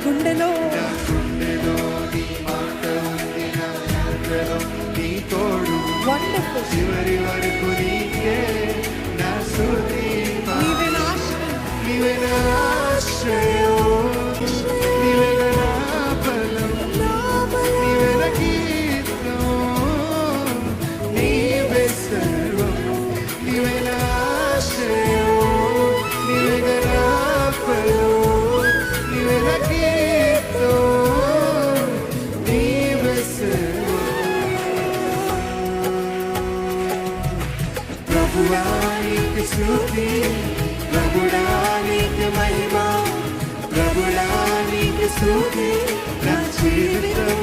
గుండెలో నీ మాట ఉంది, నా యాత్రలో నీ తోడు. వండర్ఫుల్. చివరి వరకు నీకే నా స్తుతి. నీవే నా ఆశ్రయం, నీవే నా ఆశ్రయం, నీవే నా బలం, నీవే నా కీర్తనం, నీవే సర్వం. నీవే నా ఆశ్రయం, నీవే నా బలం, నీవే నా కీర్తనం, నీవే సర్వం. ప్రభువా నీకు స్తుతి, ప్రభుడా నీకు మహిమ, ప్రభుడా నీకు స్తుతి. నా జీవితం